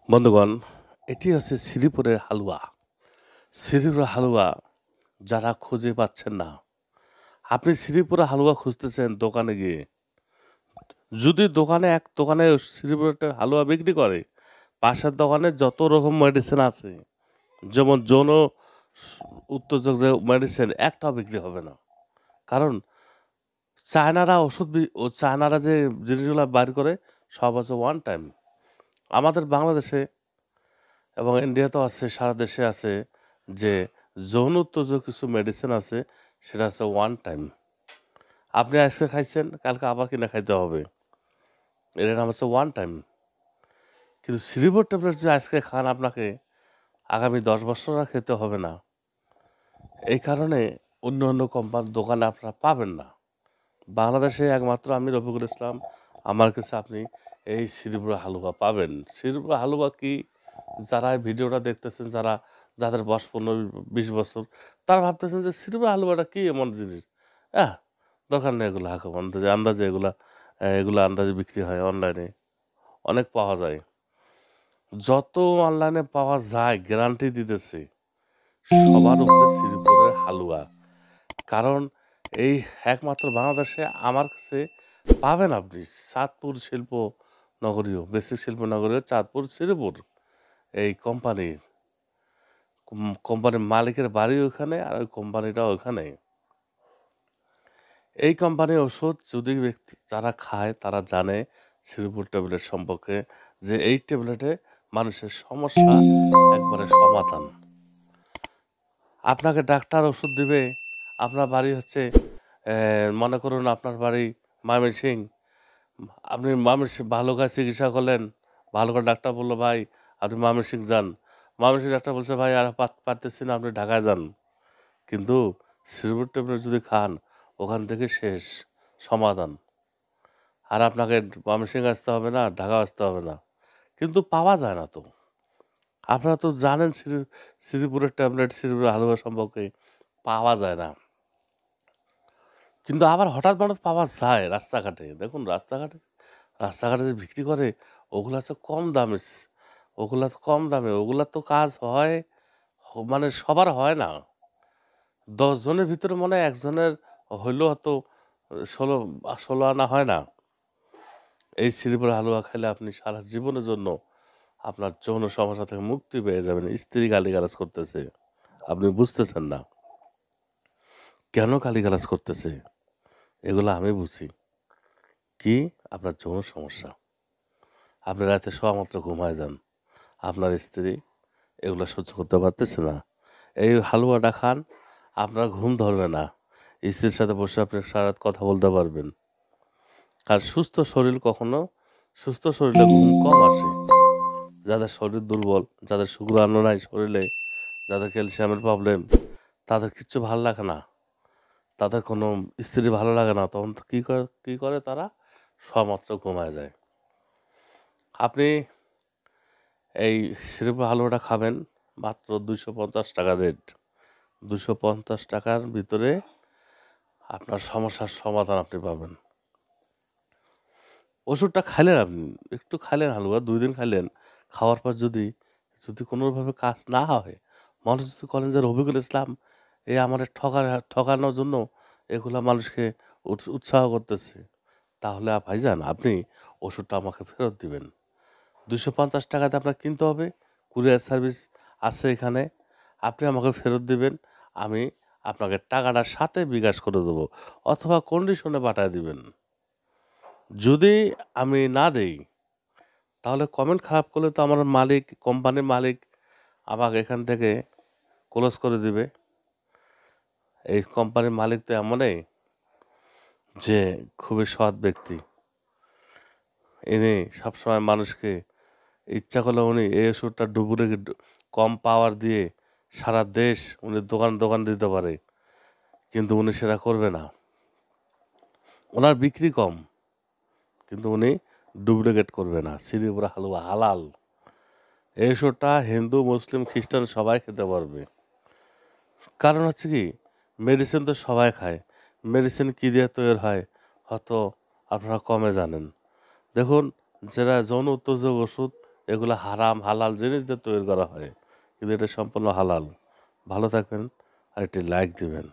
বন্ধুগণ, এটি হচ্ছে শ্রীপুরের হালুয়া। শ্রীপুরের হালুয়া যারা খুঁজে পাচ্ছেন না, আপনি শ্রীপুরের হালুয়া খুঁজতেছেন দোকানে গিয়ে। যদি দোকানে শ্রীপুরের হালুয়া বিক্রি করে, পাশের দোকানে যত রকম মেডিসিন আছে, যেমন যৌন উত্তেজক যে মেডিসিন একটাও বিক্রি হবে না। কারণ চায়নারা যে জিনিসগুলো বাইর করে সব হচ্ছে ওয়ান টাইম। আমাদের বাংলাদেশে এবং ইন্ডিয়াতেও আছে, সারা দেশে আছে যে যৌন উত্তেজক কিছু মেডিসিন আছে, সেটা হচ্ছে ওয়ান টাইম। আপনি আজকে খাইছেন, কালকে আবার কিনে খাইতে হবে, এর নাম হচ্ছে ওয়ান টাইম। কিন্তু শ্রীপুর ট্যাবলেট যে আজকে খান, আপনাকে আগামী 10 বছর আর খেতে হবে না। এই কারণে অন্য অন্য কোম্পানির দোকানে আপনারা পাবেন না। বাংলাদেশে একমাত্র আমি রফিকুল ইসলাম, আমার কাছে আপনি এই শ্রীপুর হালুয়া পাবেন। শ্রীপুর হালুয়া কি, যারা এই ভিডিওটা দেখতেছেন, যাদের বয়স 15-20 বছর, তারা ভাবতেছেন যে শ্রীপুর হালুয়াটা কি এমন জিনিস। হ্যাঁ, দরকার নেই এগুলো হাঁকা আন্দাজে এগুলো আন্দাজে বিক্রি হয় অনলাইনে, অনেক পাওয়া যায়। যত অনলাইনে পাওয়া যায় গ্যারান্টি দিতেছে সবার উপরে শ্রীপুরের হালুয়া। কারণ এই একমাত্র বাংলাদেশে আমার কাছে পাবেন আপনি। চাঁদপুর শিল্প নগরীয়, বেসিক শিল্প নগরীয় চাঁদপুর শ্রীপুর। এই কোম্পানির মালিকের বাড়ি ওখানে, আর ওই কোম্পানিটা ওখানে। এই কোম্পানির ওষুধ যদি যারা খায় তারা জানে শ্রীপুর ট্যাবলেট সম্পর্কে, যে এই ট্যাবলেটে মানুষের সমস্যা একবারে সমাধান। আপনাকে ডাক্তার ওষুধ দিবে, আপনার বাড়ি হচ্ছে মনে করুন আপনার বাড়ি ময়মনসিংহ, আপনি ময়মনসিংহ ভালো করে চিকিৎসা করলেন, ভালো করে ডাক্তার বললো ভাই আপনি ময়মনসিংহ যান, ময়মনসিংহ ডাক্তার বলছে ভাই আর পারতেছি না, আপনি ঢাকায় যান। কিন্তু শ্রীপুর ট্যাবলেট যদি খান, ওখান থেকে শেষ সমাধান। আর আপনাকে ময়মনসিংহ আসতে হবে না, ঢাকা আসতে হবে না। কিন্তু পাওয়া যায় না তো। আপনারা তো জানেন শ্রীপুরের ট্যাবলেট, শ্রীপুরের হালুয়া সম্পর্কে পাওয়া যায় না। কিন্তু আবার হঠাৎ মানুষ পাওয়া যায় রাস্তাঘাটে। দেখুন রাস্তাঘাটে যে বিক্রি করে, ওগুলা তো কম দামে, ওগুলা তো কাজ হয়, মানে সবার হয় না। 10 জনের ভিতরে মনে হয় একজনের হইলেও হয়তো 16 আনা হয় না। এই শ্রীপুর হালুয়া খেলে আপনি সারা জীবনের জন্য আপনার যৌন সমস্যা থেকে মুক্তি পেয়ে যাবেন। স্ত্রী গালিগালাজ করতেছে, আপনি বুঝতেছেন না কেন গালিগালাজ করতেছে, এগুলো আমি বুঝি। কি, আপনার যৌন সমস্যা, আপনি রাতে শোয়া মাত্র ঘুমায় যান, আপনার স্ত্রী এগুলো সহ্য করতে পারতেছে না, এই হালুয়াটা খান, আপনার ঘুম ধরবে না, স্ত্রীর সাথে বসে আপনি সারা রাত কথা বলতে পারবেন। আর সুস্থ শরীরে ঘুম কম আসে। যাদের শরীর দুর্বল, যাদের শুক্রাণু নাই শরীরে, যাদের ক্যালসিয়ামের প্রবলেম, তাদের কিচ্ছু ভালো লাগে না, তাদের কোনো স্ত্রী ভালো লাগে না, তখন তো কী করে তারা সমাত্র ঘুমায় যায়। আপনি এই শ্রীপুর হালুয়াটা খাবেন, মাত্র 250 টাকা রেট। 250 টাকার ভিতরে আপনার সমস্যার সমাধান আপনি পাবেন। ওষুধটা খাইলেন, আপনি একটু খাইলেন হালুয়া, 2 দিন খাইলেন, খাওয়ার পর যদি কোনোভাবে কাজ না হয়, মানুষ যদি বলেন যে রফিকুল ইসলাম এই আমার ঠকানোর জন্য এগুলা মানুষকে উৎসাহ করতেছে, তাহলে ভাইজান আপনি ওষুধটা আমাকে ফেরত দিবেন। 250 টাকাতে আপনার কিনতে হবে, কুরিয়ার সার্ভিস আছে এখানে, আপনি আমাকে ফেরত দিবেন, আমি আপনাকে টাকাটা সাথে বিকাশ করে দেবো, অথবা কন্ডিশনে পাঠিয়ে দিবেন। যদি আমি না দেই, তাহলে কমেন্ট খারাপ করলে তো আমার কোম্পানির মালিক আমাকে এখান থেকে ক্লোজ করে দিবে। এই কোম্পানির মালিক তো এমনই যে খুবই সৎ ব্যক্তি, ইনি সবসময় মানুষকে ইচ্ছা করলে উনি এই ওষুধটা ডুপ্লিকেট কম পাওয়ার দিয়ে সারা দেশ উনি দোকান দোকান দিতে পারে, কিন্তু উনি সেটা করবে না। ওনার বিক্রি কম, কিন্তু উনি ডুপ্লিকেট করবে না। শ্রীপুর হালুয়া হালাল, এই ওষুধটা হিন্দু মুসলিম খ্রিস্টান সবাই খেতে পারবে। কারণ হচ্ছে কি, মেডিসিন তো সবাই খায়, মেডিসিন কী দিয়ে তৈরি হয় হয়তো আপনারা কমে জানেন। দেখুন, যারা যৌন উত্তেজক ওষুধ, এগুলো হারাম হালাল জিনিস দিয়ে তৈরি করা হয়, কিন্তু এটা সম্পূর্ণ হালাল। ভালো থাকবেন আর একটি লাইক দিবেন।